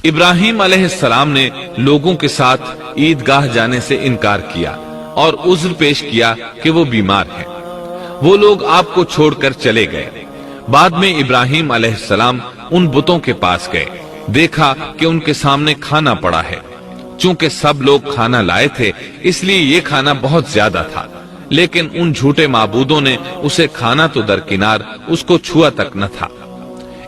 ابراہیم علیہ السلام نے لوگوں کے ساتھ عیدگاہ جانے سے انکار کیا اور عذر پیش کیا کہ وہ بیمار ہیں۔ وہ لوگ آپ کو چھوڑ کر چلے گئے۔ بعد میں ابراہیم علیہ السلام ان بتوں کے پاس گئے، دیکھا کہ ان کے سامنے کھانا پڑا ہے۔ چونکہ سب لوگ کھانا لائے تھے اس لیے یہ کھانا بہت زیادہ تھا، لیکن ان جھوٹے معبودوں نے اسے کھانا تو درکنار اس کو چھوا تک نہ تھا۔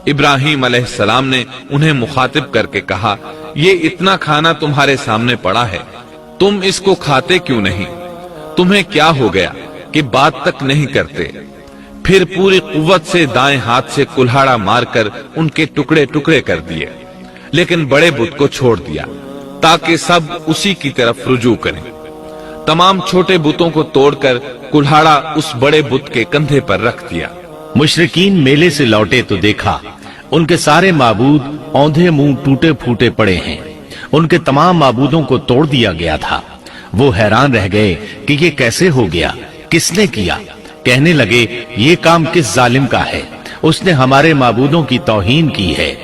ابراہیم علیہ السلام نے انہیں مخاطب کر کے کہا، یہ اتنا کھانا تمہارے سامنے پڑا ہے، تم اس کو کھاتے کیوں نہیں؟ تمہیں کیا ہو گیا کہ بات تک نہیں کرتے؟ پھر پوری قوت سے دائیں ہاتھ سے کلہاڑا مار کر ان کے ٹکڑے ٹکڑے کر دیے، لیکن بڑے بت کو چھوڑ دیا تاکہ سب اسی کی طرف رجوع کریں۔ تمام چھوٹے بتوں کو توڑ کر کلہاڑا اس بڑے بت کے کندھے پر رکھ دیا۔ مشرکین میلے سے لوٹے تو دیکھا ان کے سارے معبود اوندھے منہ ٹوٹے پھوٹے پڑے ہیں، ان کے تمام معبودوں کو توڑ دیا گیا تھا۔ وہ حیران رہ گئے کہ یہ کیسے ہو گیا، کس نے کیا؟ کہنے لگے، یہ کام کس ظالم کا ہے؟ اس نے ہمارے معبودوں کی توہین کی ہے۔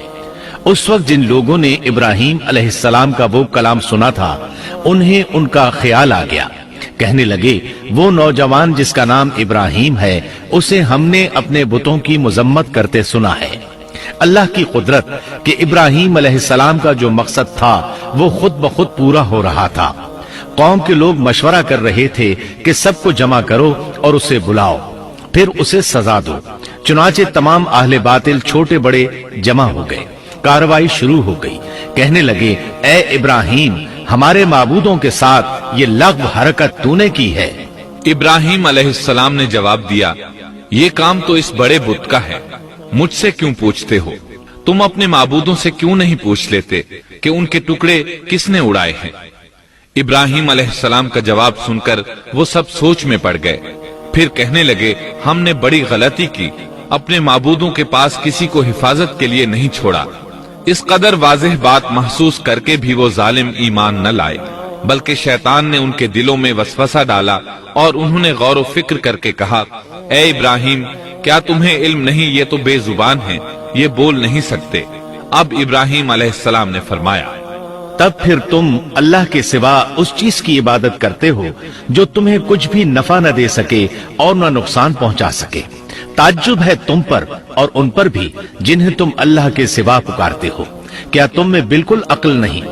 اس وقت جن لوگوں نے ابراہیم علیہ السلام کا وہ کلام سنا تھا انہیں ان کا خیال آ گیا۔ کہنے لگے، وہ نوجوان جس کا نام ابراہیم ہے اسے ہم نے اپنے بتوں کی مذمت کرتے سنا ہے۔ اللہ کی قدرت کہ ابراہیم علیہ السلام کا جو مقصد تھا وہ خود بخود پورا ہو رہا تھا۔ قوم کے لوگ مشورہ کر رہے تھے کہ سب کو جمع کرو اور اسے بلاؤ، پھر اسے سزا دو۔ چنانچہ تمام اہل باطل چھوٹے بڑے جمع ہو گئے، کارروائی شروع ہو گئی۔ کہنے لگے، اے ابراہیم، ہمارے معبودوں کے ساتھ یہ لغو حرکت تو نے کی ہے۔ ابراہیم علیہ السلام نے جواب دیا، یہ کام تو اس بڑے بت کا ہے، مجھ سے کیوں پوچھتے ہو؟ تم اپنے معبودوں سے کیوں نہیں پوچھ لیتے کہ ان کے ٹکڑے کس نے اڑائے ہیں؟ ابراہیم علیہ السلام کا جواب سن کر وہ سب سوچ میں پڑ گئے۔ پھر کہنے لگے، ہم نے بڑی غلطی کی، اپنے معبودوں کے پاس کسی کو حفاظت کے لیے نہیں چھوڑا۔ اس قدر واضح بات محسوس کر کے بھی وہ ظالم ایمان نہ لائے، بلکہ شیطان نے ان کے دلوں میں وسوسہ ڈالا اور انہوں نے غور و فکر کر کے کہا، اے ابراہیم، کیا تمہیں علم نہیں؟ یہ تو بے زبان ہیں، یہ بول نہیں سکتے۔ اب ابراہیم علیہ السلام نے فرمایا، تب پھر تم اللہ کے سوا اس چیز کی عبادت کرتے ہو جو تمہیں کچھ بھی نفع نہ دے سکے اور نہ نقصان پہنچا سکے۔ تعجب ہے تم پر اور ان پر بھی جنہیں تم اللہ کے سوا پکارتے ہو، کیا تم میں بالکل عقل نہیں؟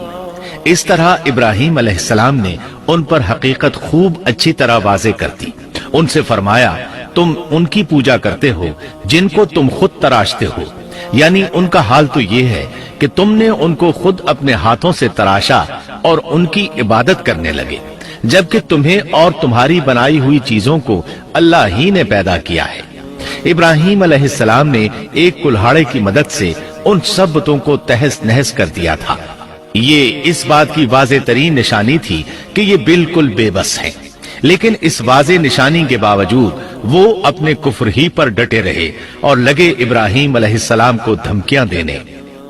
اس طرح ابراہیم علیہ السلام نے ان پر حقیقت خوب اچھی طرح واضح کر دی۔ ان سے فرمایا، تم ان کی پوجا کرتے ہو جن کو تم خود تراشتے ہو، یعنی ان کا حال تو یہ ہے کہ تم نے ان کو خود اپنے ہاتھوں سے تراشا اور ان کی عبادت کرنے لگے، جبکہ تمہیں اور تمہاری بنائی ہوئی چیزوں کو اللہ ہی نے پیدا کیا ہے۔ ابراہیم علیہ السلام نے ایک کلہاڑے کی مدد سے ان سب بتوں کو تہس نہس کر دیا تھا۔ یہ اس بات کی واضح ترین نشانی تھی کہ یہ بالکل بے بس ہیں، لیکن اس واضح نشانی کے باوجود وہ اپنے کفر ہی پر ڈٹے رہے اور لگے ابراہیم علیہ السلام کو دھمکیاں دینے۔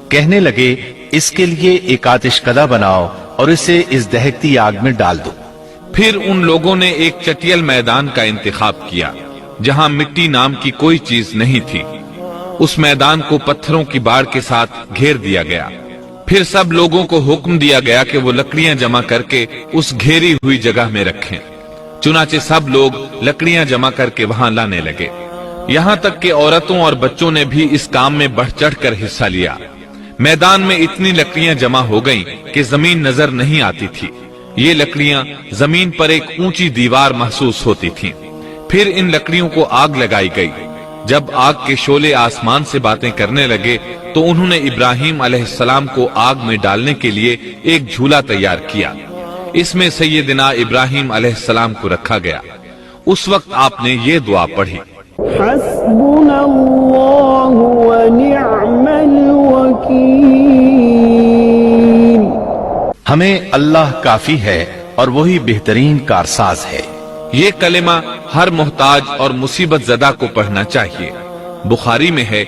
کہنے لگے، اس کے لیے ایک آتش کدہ بناؤ اور اسے اس دہکتی آگ میں ڈال دو۔ پھر ان لوگوں نے ایک چٹیل میدان کا انتخاب کیا جہاں مٹی نام کی کوئی چیز نہیں تھی۔ اس میدان کو پتھروں کی باڑ کے ساتھ گھیر دیا گیا۔ پھر سب لوگوں کو حکم دیا گیا کہ وہ لکڑیاں جمع کر کے اس گھیری ہوئی جگہ میں رکھیں۔ چنانچہ سب لوگ لکڑیاں جمع کر کے وہاں لانے لگے، یہاں تک کہ عورتوں اور بچوں نے بھی اس کام میں بڑھ چڑھ کر حصہ لیا۔ میدان میں اتنی لکڑیاں جمع ہو گئیں کہ زمین نظر نہیں آتی تھی۔ یہ لکڑیاں زمین پر ایک اونچی دیوار محسوس ہوتی تھیں۔ پھر ان لکڑیوں کو آگ لگائی گئی۔ جب آگ کے شعلے آسمان سے باتیں کرنے لگے تو انہوں نے ابراہیم علیہ السلام کو آگ میں ڈالنے کے لیے ایک جھولا تیار کیا۔ اس میں سیدنا ابراہیم علیہ السلام کو رکھا گیا۔ اس وقت آپ نے یہ دعا پڑھی، حسبنا اللہ ونعم الوکیل۔ ہمیں اللہ کافی ہے اور وہی بہترین کارساز ہے۔ یہ کلمہ ہر محتاج اور مصیبت زدہ کو پڑھنا چاہیے۔ بخاری میں ہے،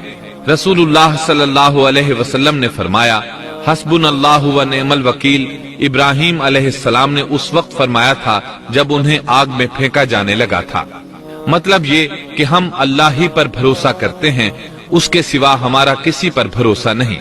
رسول اللہ صلی اللہ علیہ وسلم نے فرمایا، حسبنا اللہ و نعم الوکیل ابراہیم علیہ السلام نے اس وقت فرمایا تھا جب انہیں آگ میں پھینکا جانے لگا تھا۔ مطلب یہ کہ ہم اللہ ہی پر بھروسہ کرتے ہیں، اس کے سوا ہمارا کسی پر بھروسہ نہیں۔